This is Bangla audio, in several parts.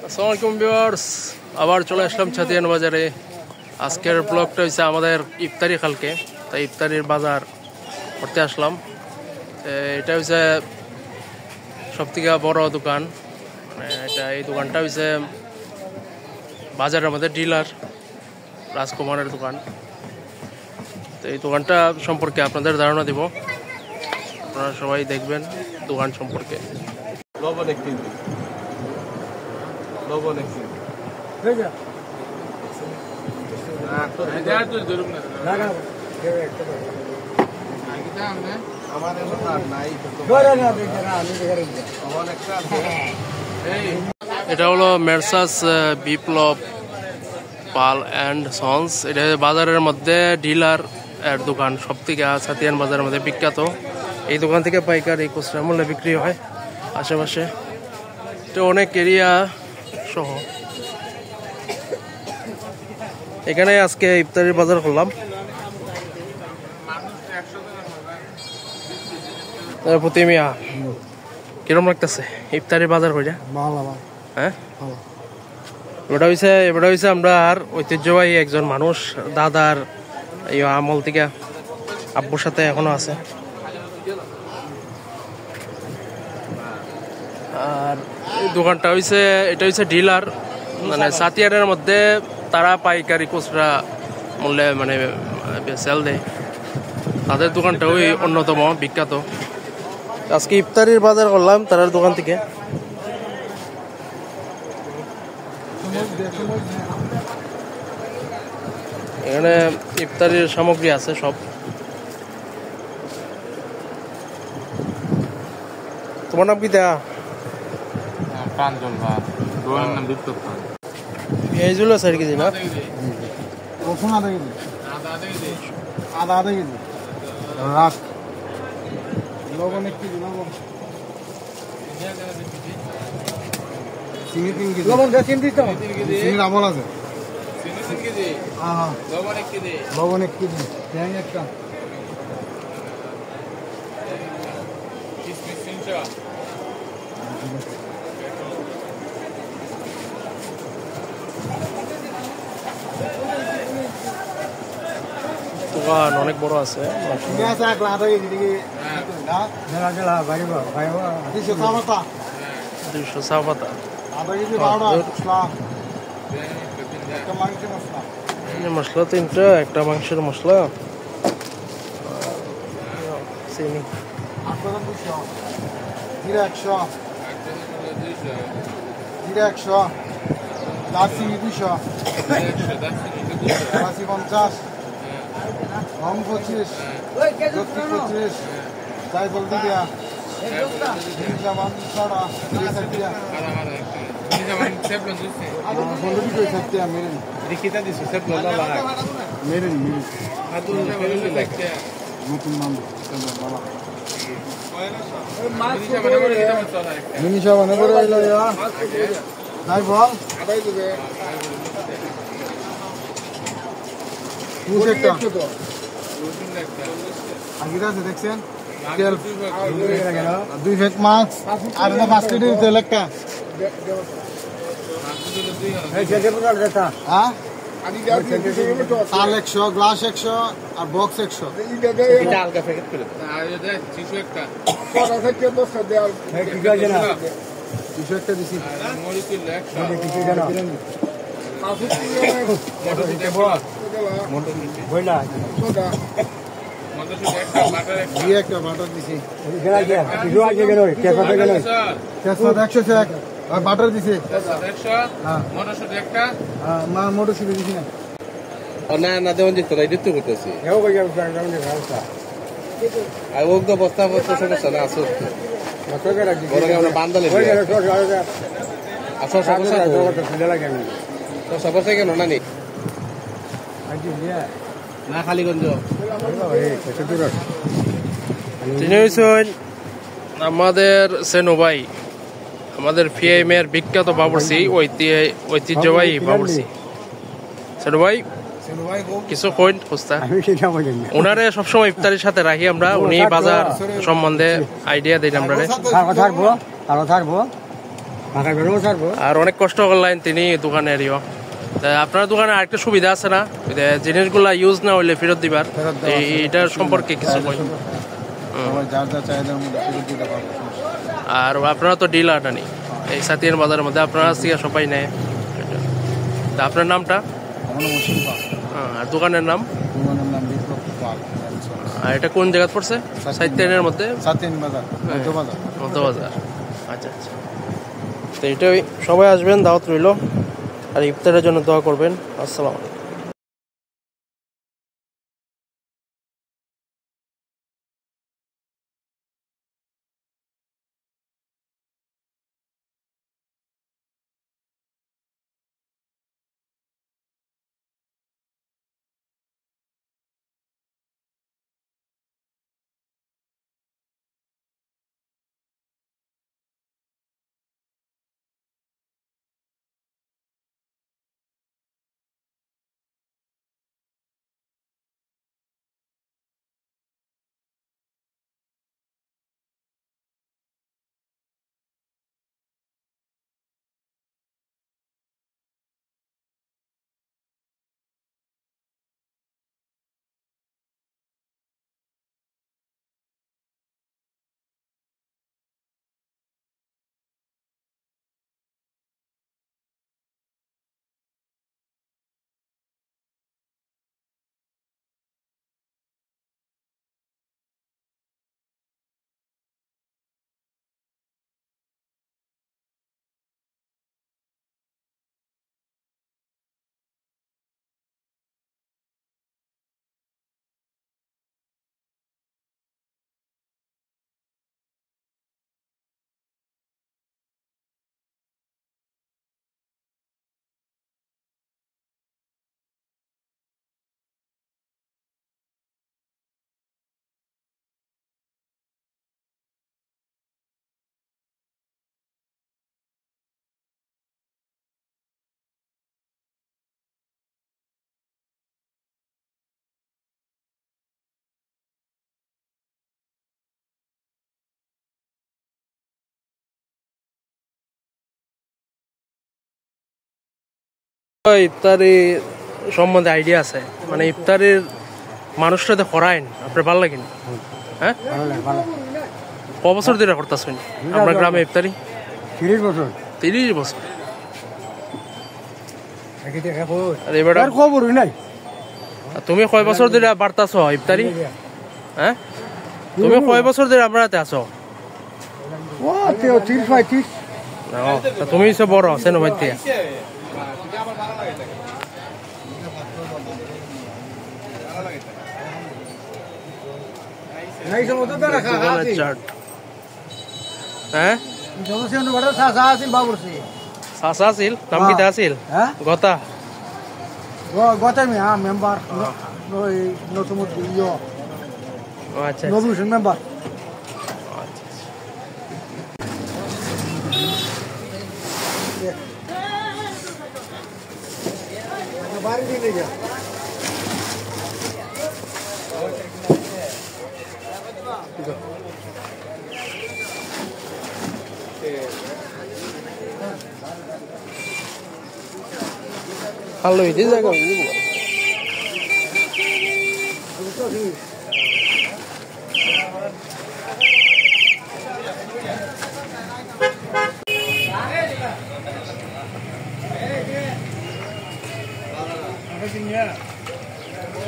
আসসালামু আলাইকুম ভিউয়ার্স, আবার চলে আসলাম ছাতিয়ান বাজারে। আজকের ব্লগটা হচ্ছে আমাদের ইফতারি খালকে, তাই ইফতারির বাজার করতে আসলাম। এটা হচ্ছে সবথেকে বড় দোকান। এই দোকানটা হচ্ছে বাজারের মধ্যে ডিলার রাজকুমারের দোকান। তো এই দোকানটা সম্পর্কে আপনাদের ধারণা দিব, আপনারা সবাই দেখবেন দোকান সম্পর্কে। এটা হলো মেরসাস বিপ্লব পাল অ্যান্ড সন্স। এটা বাজারের মধ্যে ডিলার এর দোকান, সব থেকে ছাতিয়ান বাজারের মধ্যে বিখ্যাত। এই দোকান থেকে পাইকারি খুচরা মূল্যে বিক্রি হয় আশেপাশে। এটা অনেক এরিয়া সহ। এখানে আজকে ইফতারির বাজার করলাম। প্রতিমিয়া কিরম লাগতেছে ইফতারির বাজার হয়ে? হ্যাঁ, এবার হয়েছে আমরা আর ঐতিহ্যবাহী একজন মানুষ, দাদার এই আমল থেকে আব্বুর সাথে এখনো আছে। আর এই দোকানটা এটা হচ্ছে ডিলার, মানে ছাতিয়ানের মধ্যে তারা পাইকারি খুচরা মূল্যে মানে সেল দেয়। তাদের দোকানটা ওই অন্যতম বিখ্যাত। আজকে ইফতারির বাজার করলাম তার দোকান থেকে। এখানে ইফতারির সামগ্রী আছে সব। তোমার নাম কি? দেয়া পেঁয়াজগুলো আছে আর কেজি না? রসুন আধা কেজি, আদা আধা কেজি, রাখ লবণ 1 কেজি, চিনি 3 কেজি, লবণ 3 দিতে হবে, চিনি আমল আছে, চিনি 3 কেজি, হ্যাঁ লবণ 1 কেজি, লবণ 1 কেজি, পেঁয়াজ একটা, কিশমিশ 300। দোকান অনেক বড় আছে। 200 চা পাতা, মশলা 3টা, একটা মাংসের মশলা, চিনি, জিরা 100, জিরা 100, দারচিনি 200, এলাচি 50, লং 25, 25, জায়ফল 2 দিয়া, জিঞ্জামান 6টা, মেরেন রিকিতা দিছো সব লোলা লাগা মেরেন আতুল লাগতে নতুন নাম বাবা মিনিশা মানে বড় হইলো ইয়া নাই বল আদাই দিবে পুরো একটা আগিরা আছে দেখছেন তেল 2 ফেক মাছ আর 5 কেজি তেল একটা তাল 100, গ্লাস 100 আর বক্স 100। এটা আলগা প্যাকেট করে টিস্যু একটা টিস্যু একটা দিছি একটা বাটার দিছি, আর বাটার দিছে, মটরশুটি দিছি না না দেওয়ান যেত না, এটা তো করতেছি আর ও তো বস্তা বস্তা সমস্যা না আসো আমরা বান্দালে আসো সমস্যা কেন না নি না খালিগঞ্জ তিনি হচ্ছেন আমাদের সেনু ভাই, আমাদের পিএমের বিখ্যাত বাবুর্চি, ঐতিহ্যবাহী বাবুর্চি। সেনু ভাই কিছু কইন খুঁজতা, ওনারে সবসময় ইফতারির সাথে রাখি আমরা, উনি বাজার সম্বন্ধে আইডিয়া দেন আমরা। আর অনেক কষ্ট করলেন তিনি দোকানেরও। আপনার দোকানে আরেকটা সুবিধা আছে না, জিনিসগুলা ইউজ না হইলে ফেরত দিবার, এইটার সম্পর্কে কিছু বলেন। আর আপনারা তো ডিলার নেই এই সাতিয়ান বাজারের মধ্যে, আপনারা থেকে সবাই নেয়। আপনার নামটা? আর দোকানের নাম? আর এটা কোন জায়গা পড়ছে? সাতিয়ানের মধ্যে, মধ্যবাজার। আচ্ছা আচ্ছা, তো এটাই সবাই আসবেন, দাওয়াত রইল। আর ইফতারের জন্য দোয়া করবেন। আসসালামু আলাইকুম। ইফতারি সম্বন্ধে আইডিয়া আছে, মানে ইফতারির মানুষটা তো করাইন আপনার ভালো লাগে? হ্যাঁ, ক বছর ধরে করতেছেন আপনার গ্রামে ইফতারি? 30 বছর। 30 বছর। তুমি কয় বছর ধরে বাড়তাছ ইফতারি? হ্যাঁ, তুমি কয় বছর ধরে আমরা আছো? তুমি সব বড় আছে নবাই থেকে। হ্যাঁ, চাচা আছিল, নাম কিতা আছিল? গতা। মেম্বার আচ্ছা মেম্বার। বাড়ি দিয়ে যা। ভালো হইতে জায়গা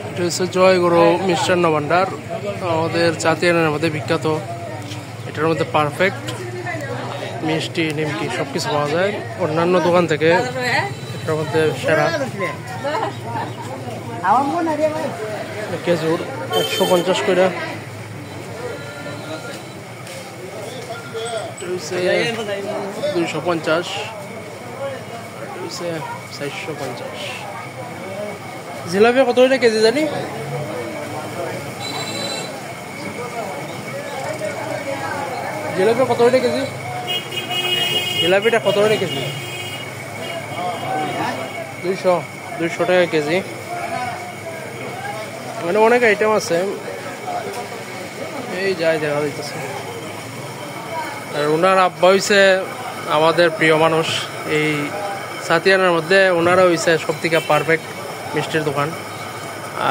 এটা হচ্ছে জয়গুরু মিষ্টান্ন ভান্ডার, আমাদের চাতিয়ানের মধ্যে বিখ্যাত। এটার মধ্যে পারফেক্ট মিষ্টি নিমকি সবকিছু পাওয়া যায় অন্যান্য দোকান থেকে, এটার মধ্যে সেরা। খেজুর 150 করে, 250, 450। জিলাপি কত করে কেজি জানি? জিলাপি কত করে কেজি? জিলাপিটা কত করে কেজি? 200 টাকা কেজি। মানে অনেক আইটেম আছে, এই যাই দেখা যাইতেছে। আর ওনার আব্বা হইছে আমাদের প্রিয় মানুষ এই সাতিয়ানার মধ্যে ওনারা হইছে সব থেকে পারফেক্ট মিষ্টির দোকান।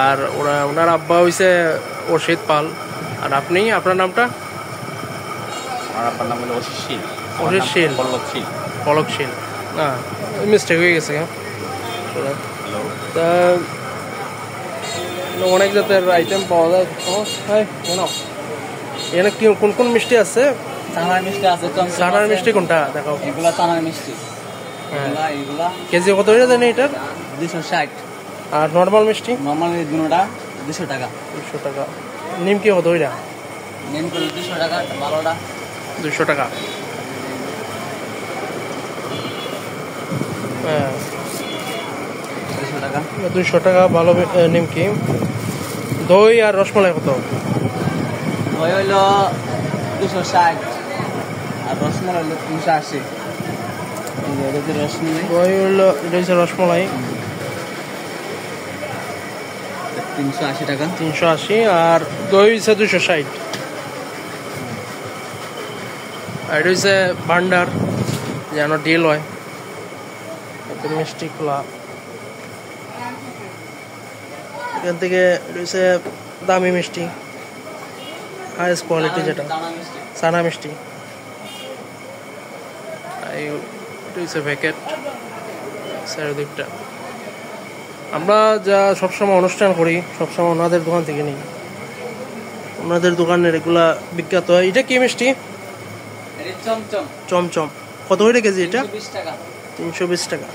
আর ওনার আব্বা হইছে অর্ষিত পাল। আর আপনি, আপনার নামটা? আমার আব্বার নাম হলো অশিস শীল। অশিস শীল, পলক শীল। না, মিস্টেক হয়ে গেছে। তা অনেক জাতের আইটেম পাওয়া যায়। এখানে কি কোন কোন মিষ্টি আছে? চানার মিষ্টি আছে। চানার মিষ্টি কোনটা দেখাও? এগুলা চানার মিষ্টি। এগুলা কেজি কত হয়ে জানি এটার? 260। আর নর্মাল মিষ্টি? নর্মাল দুটোটা 200 টাকা। 200 টাকা। নিমকি কত ওইটা? নিমকি 200 টাকা, ভালোটা 200 টাকা। হ্যাঁ, 200 টাকা। 200 টাকা ভালো নিমকি। দই আর রসমালাই কত? দই হইলো 260 আর রসমালাই হইলো 380। রসমালাই দই হইলো, এটা হচ্ছে রসমালাই 380 টাকা। 380। আর দই হচ্ছে 260। আর এটা হচ্ছে ভান্ডার, যেন ডিল হয়। এতে মিষ্টি খোলা এখান থেকে। এটা হচ্ছে দামি মিষ্টি, হাইস্ট কোয়ালিটি, যেটা চানা মিষ্টি। এটা হচ্ছে প্যাকেট চারিদিকটা। আমরা যা সবসময় অনুষ্ঠান করি সবসময় ওনাদের দোকান থেকে নিই। ওনাদের দোকানের এগুলা বিখ্যাত হয়। এটা কি মিষ্টি? চমচম। চমচম। কত হইলে কেজি এটা? 320 টাকা। 320 টাকা।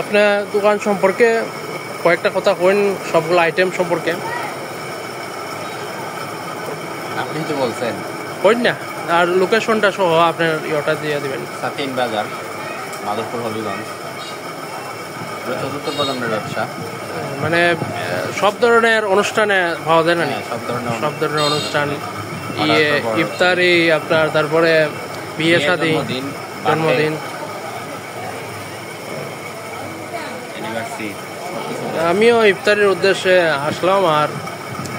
আপনার দোকান সম্পর্কে কয়েকটা কথা কইন, সবগুলো আইটেম সম্পর্কে। আপনি তো বলছেন কইন না, আর লোকেশনটা সহ আপনার ইয়েটা দিয়ে দিবেন। সাতিন বাজার, মাধবপুর, হবিগঞ্জ। চতুর্থ প্রজন্মের ব্যবসা, মানে সব ধরনের অনুষ্ঠানে পাওয়া যায় না? সব ধরনের অনুষ্ঠান, ইফতারি আপনার, তারপরে বিয়ে শাদী, জন্মদিন। আমিও ইফতারির উদ্দেশ্যে আসলাম আর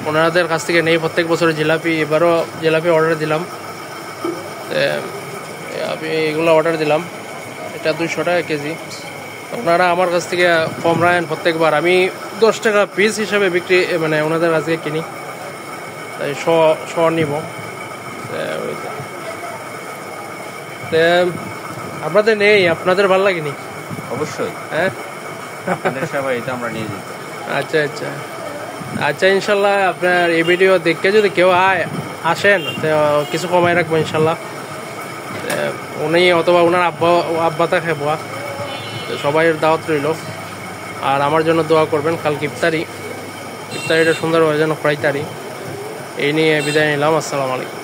ওনাদের কাছ থেকে নেই প্রত্যেক বছর জিলাপি। এবারও জিলাপি অর্ডার দিলাম। আমি এগুলো অর্ডার দিলাম। এটা 200 টাকা কেজি। ওনারা আমার কাছ থেকে কম রাখেন প্রত্যেকবার। আমি 10 টাকা পিস হিসাবে বিক্রি, মানে ওনাদের কাছ থেকে কিনি, তাই শ নিব। আপনাদের নেই, আপনাদের ভালো লাগেনি? অবশ্যই, হ্যাঁ, আপনাদের সবাই এটা আমরা নিয়ে যেতে। আচ্ছা আচ্ছা আচ্ছা, ইনশাল্লাহ আপনার এই ভিডিও দেখে যদি কেউ আসেন তো কিছু কমাই রাখবো ইনশাল্লাহ। উনি অথবা ওনার আব্বাতা খেবা, সবাই দাওয়াত রইল। আর আমার জন্য দোয়া করবেন। কালকে ইফতারিটা সুন্দরভাবে যেন খোয়াইতারি। এই নিয়ে বিদায় নিলাম। আসসালামু আলাইকুম।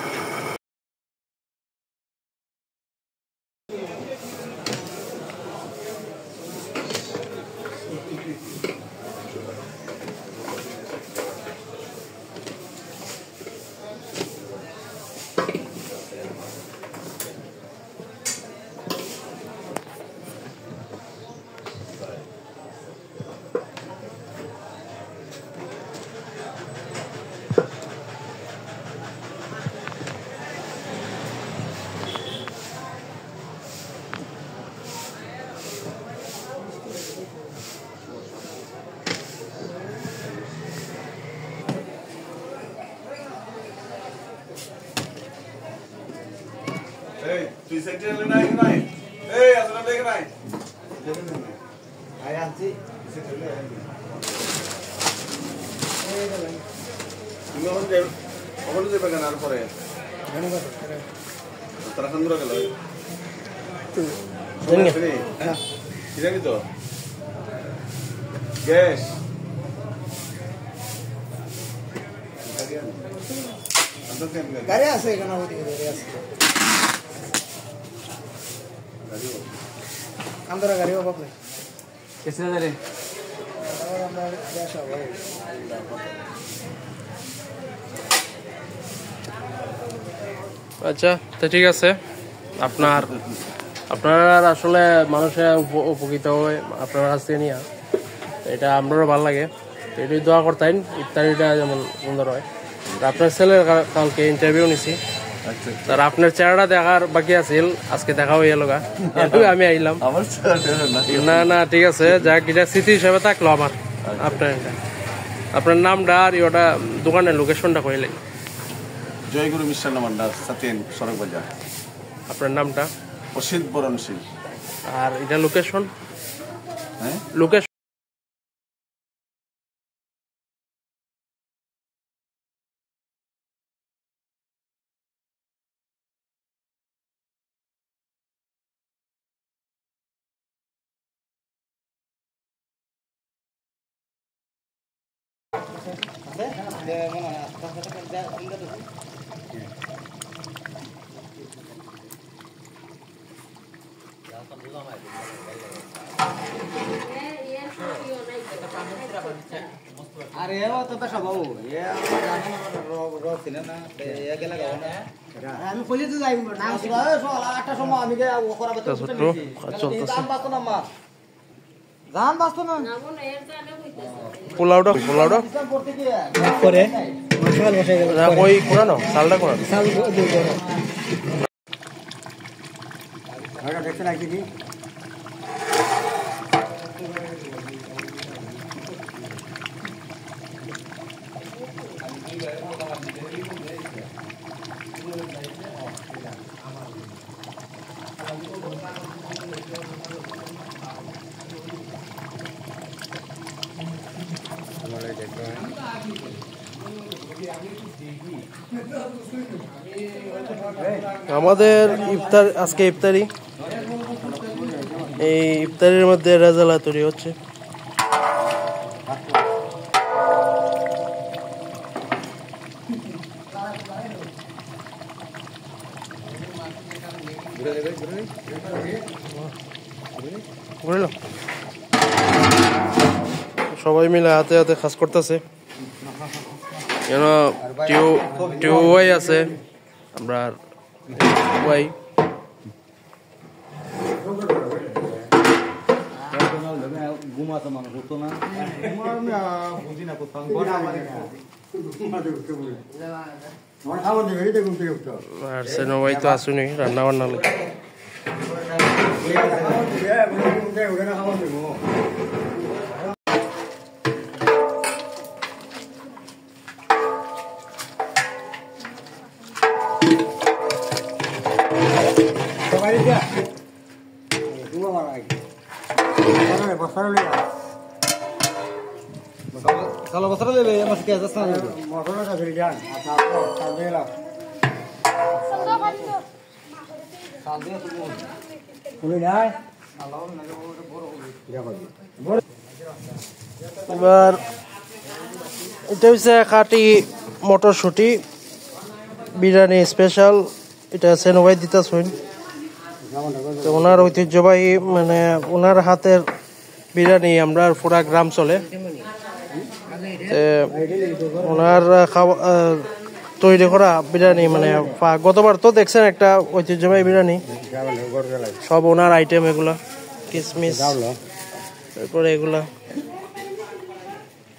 Hey, তুই সেটে এলে নাই নাই? এই আসলে দেখে নাই? আয় আনছি সেটে এলে আয়। তুমি ওখানে যাবে কেন আর পরে? তারা সুন্দর গেল। হ্যাঁ, জানি তো। গ্যাস। গাড়ি আছে এখানে, ওইদিকে গাড়ি আছে। আমরা গাড়ি অভাব নেই। কেসে রে আমরা গ্যাস হবে। আচ্ছা, তো ঠিক আছে। আপনারা আসলে মানুষের উপকৃত হয় আপনার কাছ থেকে নিয়ে, এটা আমারও ভালো লাগে। এটাই দোয়া করতেন ইফতারিটা যেমন সুন্দর হয়। আপনার ছেলের কালকে ইন্টারভিউ নিছি, তার আপনার চেহারাটা দেখার বাকি আছিল, আজকে দেখা হয়ে গেল আমি আইলাম। না না ঠিক আছে, যাক এটা স্মৃতি হিসাবে থাকলো আমার। আপনার নামটা আর ওটা দোকানের লোকেশনটা কইলেন। জয়গুরু মিষ্টান্ন ভান্ডার, সাতিয়েন, সড়ক বাজার। আপনার নামটা? অসিত বরণশীল। আর এটা লোকেশন? হ্যাঁ, লোকেশন আরে এও তো পেশা বাবু আমি কইলে তো যাইব না আটটার সময় আমি জান বাঁচতো না পোলাওটা করে ওই কোরানো চালটা কোরানো। দেখছেন আর কি আমাদের ইফতার আজকে ইফতারি, এই ইফতারির মধ্যে রেজালা তৈরি হচ্ছে। সবাই মিলে হাতে হাতে কাজ করতেছে, কেন টিউবাই আছে আমরা ওয়াই ঘুমাতো মানুষ হতো না বুঝি না কোথাও আর সেনবাই তো আসুনি রান্না বান্না লোক। kalau besar lebih ya masih kayak sana lebih. মটরটা কাছে যান আচ্ছা চাল দিয়ে লাও Saal dia tuh. শুনি নাই এবার এটা হচ্ছে খাঁটি মটরশুঁটি বিরিয়ানি স্পেশাল, এটা সেনবাই দিতেছেন। তো ওনার ঐতিহ্যবাহী মানে ওনার হাতের বিরিয়ানি আমরা পুরা গ্রাম চলে। ওনার খাওয়া তৈরি করা বিরিয়ানি মানে গতবার তো দেখছেন একটা ঐতিহ্যবাহী বিরিয়ানি, সব ওনার আইটেম এগুলা, কিশমিশ তারপরে এগুলা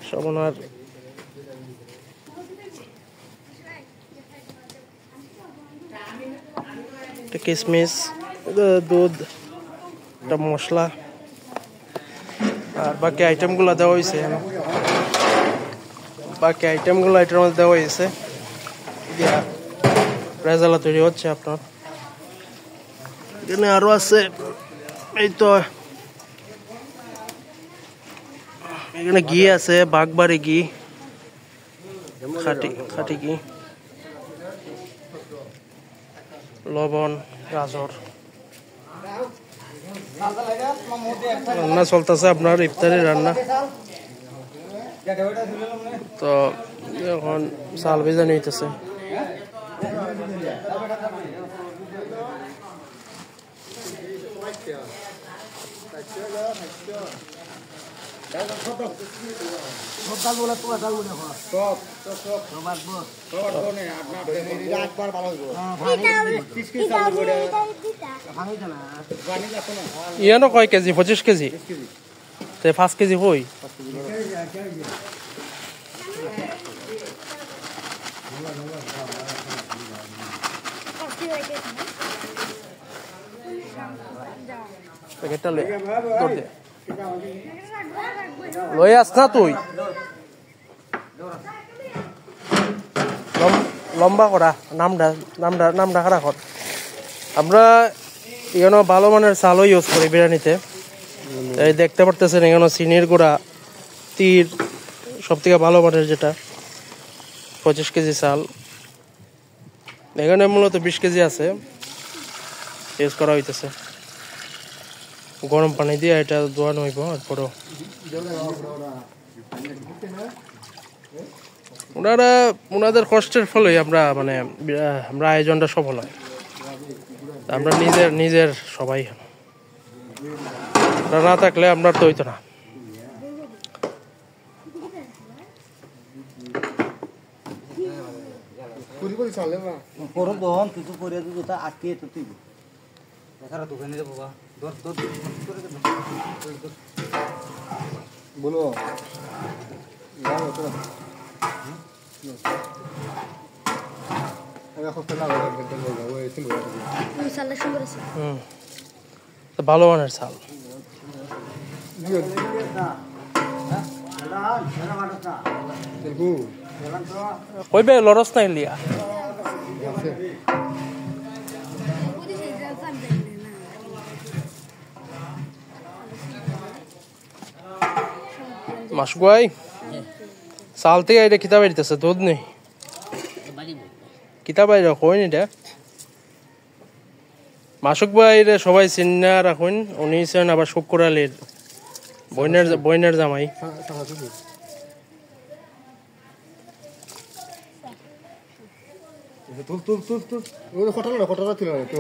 সব ওনার। কিশমিশ, দুধ, একটা মশলা আর বাকি আইটেমগুলো দেওয়া হয়েছে। বাকি আইটেমগুলো এটার মধ্যে দেওয়া হয়েছে, রেজালা তৈরি হচ্ছে আপনার। এখানে আরো আছে, এই তো এখানে ঘি আছে, বাগবাড়ি ঘি, খাঁটি ঘি, লবণ, গাজর। রান্না চলতেছে আপনার ইফতারি রান্না। তো এখন চাল ভেজা নিতেছে। ইয়ানো কয় কেজি? 25 কেজি। 5 কেজি হই প্যাকেটটা লই আস না তুই লম্বা করা নামটা নামটা নামটা খারাপ কর আমরা এখানে ভালো মানের চালও ইউজ করি বিরিয়ানিতে এই দেখতে পারতেছেন এখানে চিনির গুঁড়া তীর সব থেকে ভালো মানের যেটা 25 কেজি চাল এখানে মূলত 20 কেজি আছে ইউজ করা হইতেছে গরম পানি দিয়ে এটা ধোয়ানো হইব এরপরও ওনাদের কষ্টের ফলে আমরা মানে আমরা আয়োজনটা সফল হয় আমরা নিজের সবাই না থাকলে আমরা তো হইতো না করো দহন কিছু করে দিও তা আটকে তো তুই এছাড়া দোকানে যাবো বা বলো ভালো মানের চাল কইবে লরস নাই লিয়া মাসগুয়াই চাল থেকে এটা কিতাব বাড়িতেছে দুধ নেই কিতাব বাইরে কইন এটা মাসুক বাইরে সবাই চিন্না রাখুন উনি ছিলেন আবার শুক্র আলীর বইনের জামাই তুল তুল তুল তুল ওই ফটোটা ফটোটা তুলে তো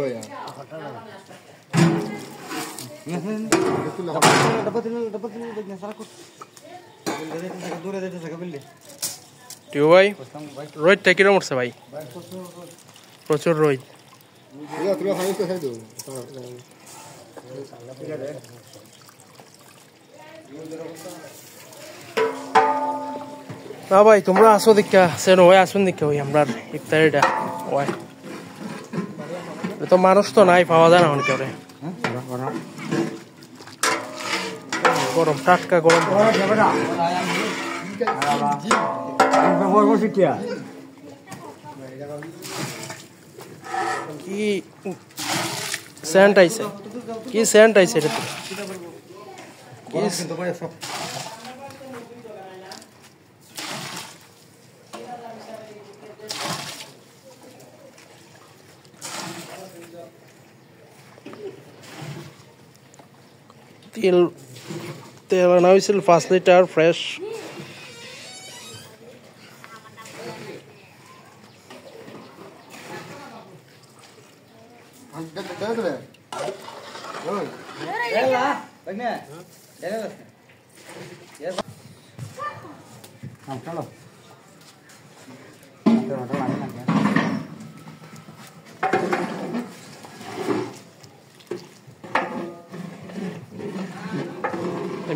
টিউ ভাই রোহিতটা কিরম উঠছে ভাই প্রচুর রোহিত না ভাই তোমরা আসো দীক্ষা সেন ওই আসুন দীক্ষা ওই আমরা ইফতারিটা ওই তো মানুষ তো নাই পাওয়া যায় না অনেক গরম টাটকা গরম কি সেন্ট আইছে কি সেন্ট আইছে এটা তেল আনা হয়েছিল 5 লিটার ফ্রেশ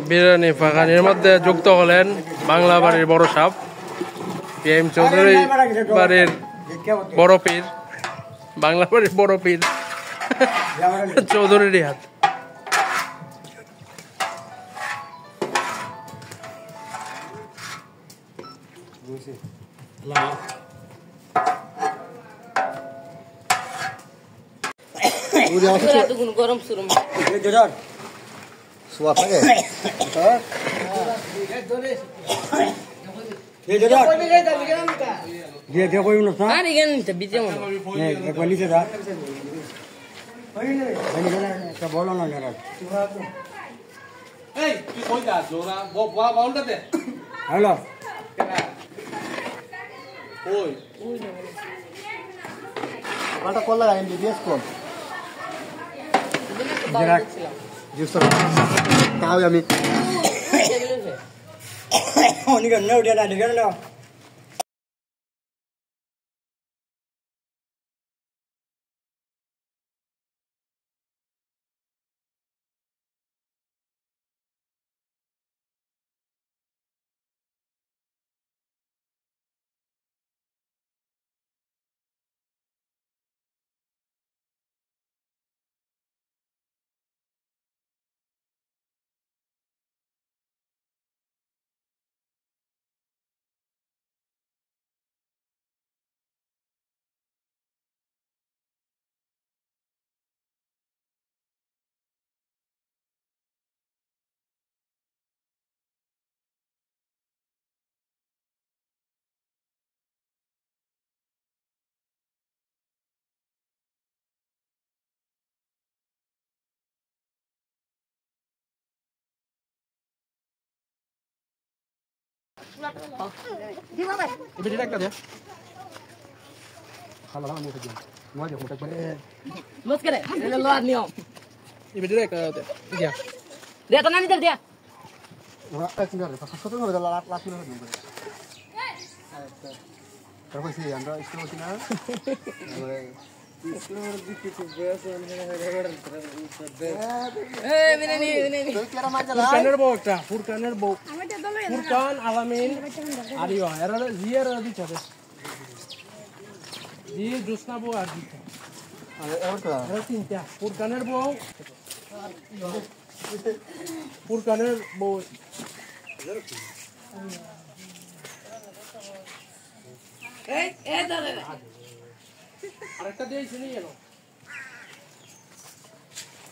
বিরিয়ানি ফাঁকানির মধ্যে যুক্ত হলেন বাংলা বাড়ির বড় সাপ PM চৌধুরী বাড়ির বড় পীর বাংলা বাড়ির বড় পীর চৌধুরীর হাত গরম শুরু সুয়া থাকে দিয়ে কই না আর ইগেন বিজে মনে একবার নিচে যা একটা বলো না যারা এই তুই কই যা জোরা বাউলটা দে হ্যালো ওই পাটা কল লাগাই দিস কোন জিস তাও আমি অনেক না উড়ে না বেটিটা একটা দে Muskere, ele lo adniyo. এই বেটিটা একটা দে দিয়া Dia tanani der dia. Eh, ini. ফুরকানের বউ একটা ফুরকানের বউ ফুরকান আলামিন আরিয়া এরা জিয়ার দিতে হবে জি জোসনা বউ আর দিতে এরা তিনটা ফুরকানের বউ ফুরকানের বউ dale. আরেকটা দিয়েছি নি কেন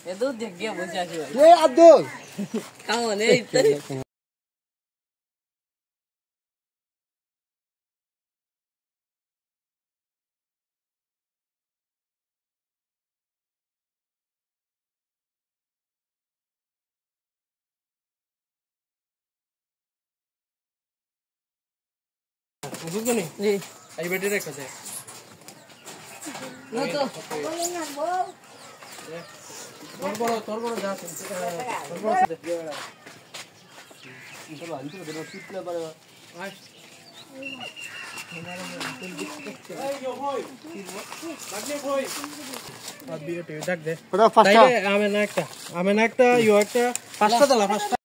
Itu dia dia bocah sih. এ আব্দুল Kamu nih tadi. বুঝছো নি Nih, এই বেটিটা একটা দে lo tuh. তোর বড় যা তোর বড় দে আয় ডাক দে আমি না একটা ইউ একটা পাঁচটা দালা পাঁচটা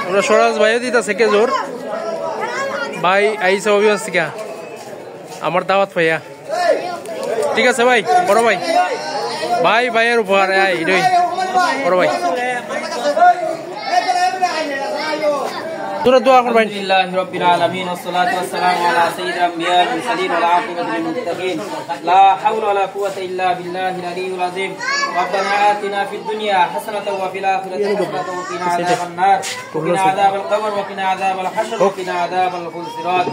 আমরা সরাজ ভাইও দিতেছে কে জোর ভাই আইসা অভিবাস থেকে আমার দাওয়াত ভাইয়া ঠিক আছে ভাই বড় ভাই ভাই ভাইয়ের উপহার এটাই বড় ভাই তোরা দোয়া করবেন لله رب العالمين والصلاة والسلام على سيد الأنبياء والمرسلين والعاقبة للمتقين لا حول ولا قوة إلا بالله العلي العظيم ربنا آتنا في الدنيا حسنة وفي الآخرة حسنة وقنا عذاب النار وقنا عذاب القبر وقنا عذاب الحشر وقنا عذاب الخلصرات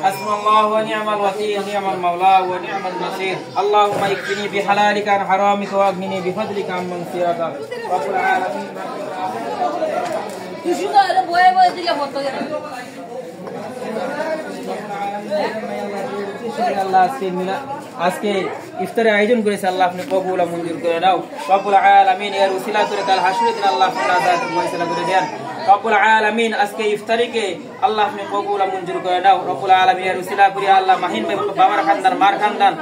حسبنا الله ونعم الوكيل ونعم المولى ونعم النصير اللهم اكفني بحلالك عن حرامك واغنني بفضلك عن من سواك رب العالمين Tujuh tuh ada boy tiga foto ya. আল্লাহ আজকে ইফতারের আয়োজন করেছে আল্লাহ আপনি কবুল ও মঞ্জুর করে নাও রব্বুল আলামিন এর উসিলা করে কাল হাসরের দিন আল্লাহ আপনার আযাবের ফয়সালা করে দেন রব্বুল আলামিন আজকে ইফতারিকে আল্লাহ আপনি কবুল ও মঞ্জুর করে নাও রব্বুল আলামিন এর উসিলা করে আল্লাহ মাহিন ভাই বাবার খানদান মার খানদান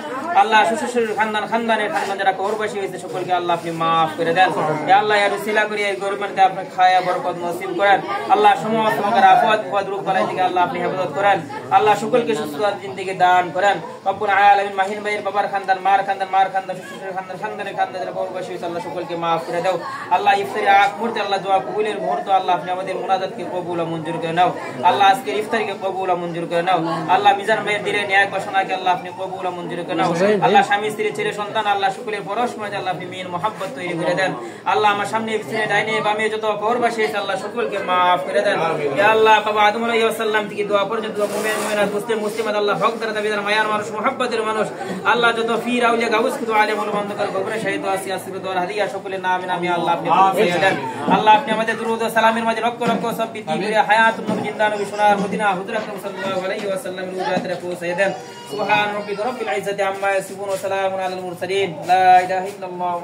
আল্লাহ শ্বশুর খানদানের খানদান যারা কবরবাসী হয়েছে সকলকে আল্লাহ আপনি মাফ করে দেন হে আল্লাহ এর উসিলা করে এই গরিবকে আপনি খায়া বরকত নসিব করেন আল্লাহ সমস্ত প্রকার আফত বিপদ রোগ বালাই থেকে আল্লাহ আপনি হেফাজত করেন আল্লাহ সকলকে সুস্থ আর জিন্দেগি দান করেন রব্বুল আলামিন মাহিন ভাইয়ের বাবার খানদান মার খানদান শ্বশুরের খানদান খানদানের খানদান যারা কবরবাসী হয়েছে আল্লাহ সকলকে মাফ করে দাও আল্লাহ ইফতারি আগ মুহূর্তে আল্লাহ দোয়া কবুলের মুহূর্ত আল্লাহ আপনি আমাদের মুনাজাতকে কবুল ও মঞ্জুর করে নাও আল্লাহ আজকের ইফতারিকে কবুল ও মঞ্জুর করে নাও আল্লাহ মিজান ভাইয়ের দিলে ন্যায় বাসনাকে আল্লাহ আপনি কবুল ও মঞ্জুর করে নাও আল্লাহ স্বামী স্ত্রী ছেলে সন্তান আল্লাহ সকলের পরস্পর আল্লাহ আপনি মিল মোহাব্বত তৈরি করে দেন আল্লাহ আমার সামনে পিছনে ডাইনে বামে যত কবরবাসী আছে আল্লাহ সকলকে মাফ করে দেন ইয়া আল্লাহ বাবা আদম আলাইহিস সালাম থেকে দোয়া পর্যন্ত মুমিন মুমিনাত মুসলিমাত আল্লাহ ভক্তরা দাবিদার মায়ার মানুষ মোহাব্বতের মানুষ আল্লাহ যত ফির আউলিয়া গাউস কুতু আলেম ওল বন্ধকার কবরে শহীদ আসি আসিব দোয়া হাদিয়া সকলের নামে নামে আল্লাহ আপনি কবুল দেন আল্লাহ আপনি আমাদের দুরূদ ও সালামের মাঝে লক্ষ লক্ষ সব বৃদ্ধি করে হায়াতুন নবী জিন্দা নবী সোনার মদিনা হুজুর আকরাম সাল্লাল্লাহু আলাইহি ওয়াসাল্লাম রুজাতে পৌঁছে দেন সুবহান রাব্বিকা রাব্বিল ইজ্জাতি আম্মা ইয়াসিফুন ওয়া সালামুন আলাল মুরসালিন লা ইলাহা ইল্লাল্লাহ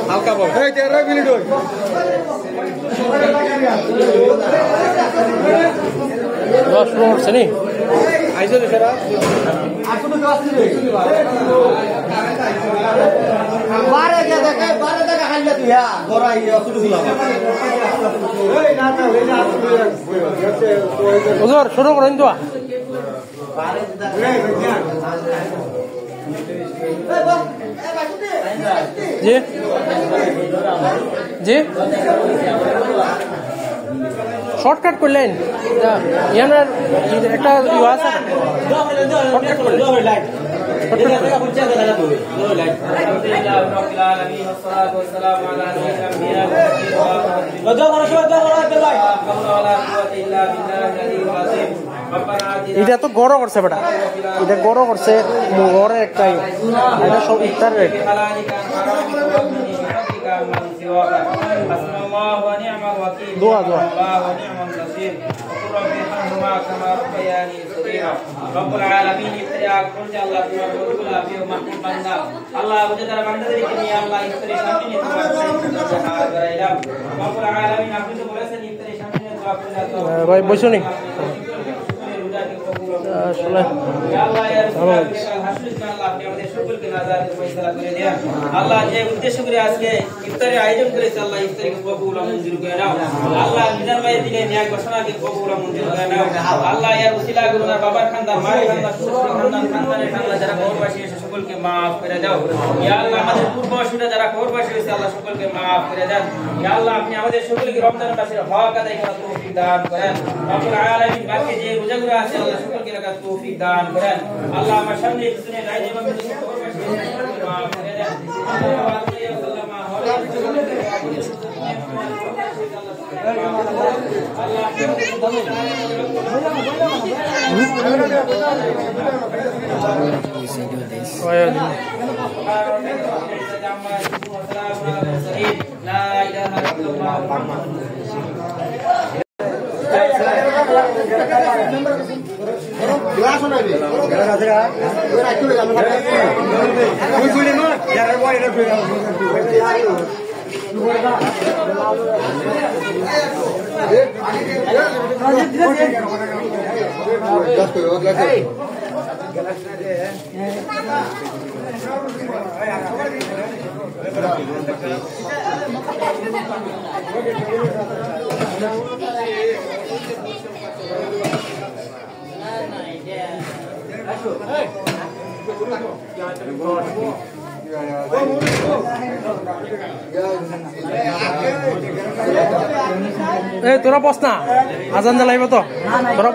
হালকা বল এই 13 মিনিট হই দশ পড়ছে নি আইছো সেরা বারে কে দেখে বারে দেখা খাইলে তুই হ্যাঁ গড়াই অসুবিধা হলো এই না না ওই না হুজুর শুরু করেন তো জি জি শর্টকাট করলেন ইয়ানার একটা আছে শর্টকাট করলেন এটা তো গড় করছে বেটা এটা গড় করছে গড়ের একটাই এটা সব ইফতার রেট দোয়া দোয়া রব্বুল আলামিন ইফতার করতে আল্লাহ তোমার বরকত আফিয়ত মাহমুদ বান্দা আল্লাহ ওদের দ্বারা বান্দাদেরকে নিয়ে আল্লাহ ইফতারের সামনে নিয়ে তোমার সাহায্য করাইলাম রব্বুল আলামিন আপনি তো বলেছেন ইফতারের সামনে নিয়ে দোয়া করলে ভাই বসুনি আসলে আল্লাহ ইয়া রাসূল আল্লাহ আপনি আমাদের সকলকে নাজাতের ফয়সালা করে দেন আল্লাহ যে উদ্দেশ্য করে আজকে ইফতারের আয়োজন করেছে আল্লাহ ইফতারকে কবুল ও মঞ্জুর করে নাও আল্লাহ মিজান ভাইয়ের দিলে ন্যায় ঘোষণাকে কবুল ও মঞ্জুর করে নাও আল্লাহ এর উসিলা করে ওনার বাবার খানদান মায়ের খানদান শ্বশুর খানদান খানদানের খানদান যারা কবরবাসী এসে সকলকে maaf করে দাও ইয়া আল্লাহ আমাদের পূর্বসূরীরা যারা কবরবাসী হয়েছে আল্লাহ সকলকে maaf করে দেন ইয়া আল্লাহ আপনি আমাদের সকলকে রমজান মাসের হক আদায় করার তৌফিক দান করেন রব্বুল আলামিন বাকি যে রোজাগুলো আছে আল্লাহ সকলকে রাখার তৌফিক দান করেন আল্লাহ আমার সামনে পিছনে ডাইনে বামে কবরবাসী maaf করে দেন তোরা বস না আজান জ্বালাইব তো তোরা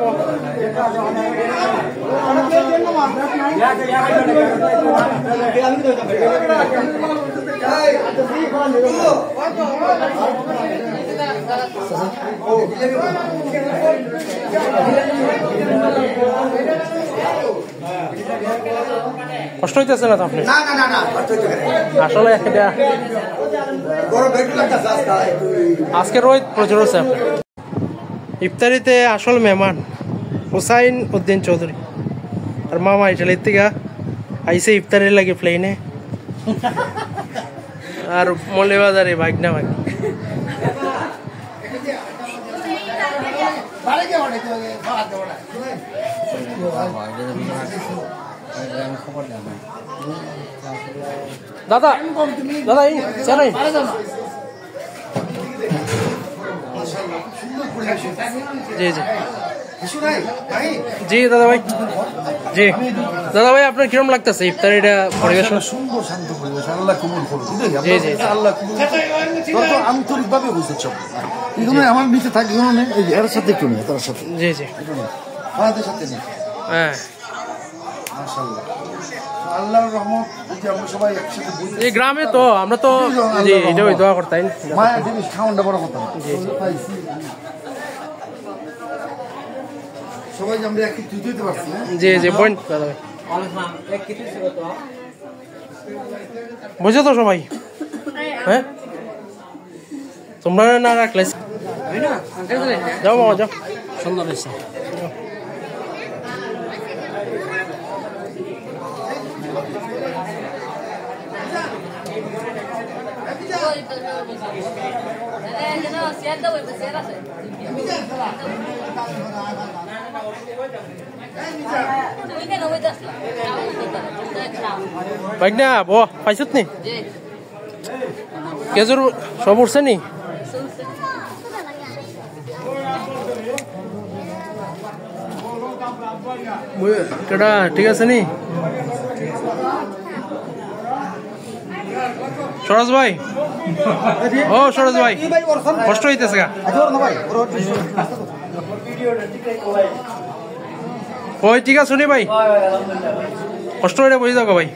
কষ্ট হইতেছে না তো আপনি আসলে আজকে রোদ প্রচুর হচ্ছে ইফতারিতে আসল মেহমান হুসাইন উদ্দিন চৌধুরী আর মামা ইটালির থেকে আইসে ইফতারের লাগে প্লেনে আর মৌলবাজারে বাইক না বাইক দাদা দাদা এই জানাই জি জি জি দাদা ভাই জি দাদা ভাই আপনার কিরম লাগতেছে ইফতারিটা পরিবেশন? সুন্দর শান্ত পরিবেশ, আল্লাহ কবুল করুন। জি জি আল্লাহ কবুল করুন। তো আন্তরিকভাবে বুঝতে চাও এখানে আমার নিচে থাকি এই এর সাথে একটু নেই, তার সাথে জি জি আমাদের সাথে নেই। হ্যাঁ মাশাআল্লাহ, আল্লাহর রহমত যে আমরা সবাই একসাথে বসে এই গ্রামে তো আমরা তো জি এটা ওই দোয়া করতাই মায়া জিনিস খাওয়ানটা বড় কথা না। সবাই যে আমরা একটু দিতে পারছি না। জি জি বোন দাদা ভাই বুঝছো তো সবাই? হ্যাঁ তোমরা না রাখলে যাও বাবা যাও সুন্দর হয়েছে। না বো পাইছত নি কেজুর সব উঠছে নি? কেডা ঠিক আছে নি? সরোজ ভাই, ও সরোজ ভাই কষ্ট হইতেছে গা? ওই ঠিক আছে নি ভাই, কষ্ট হইলে বুঝে যাও ভাই।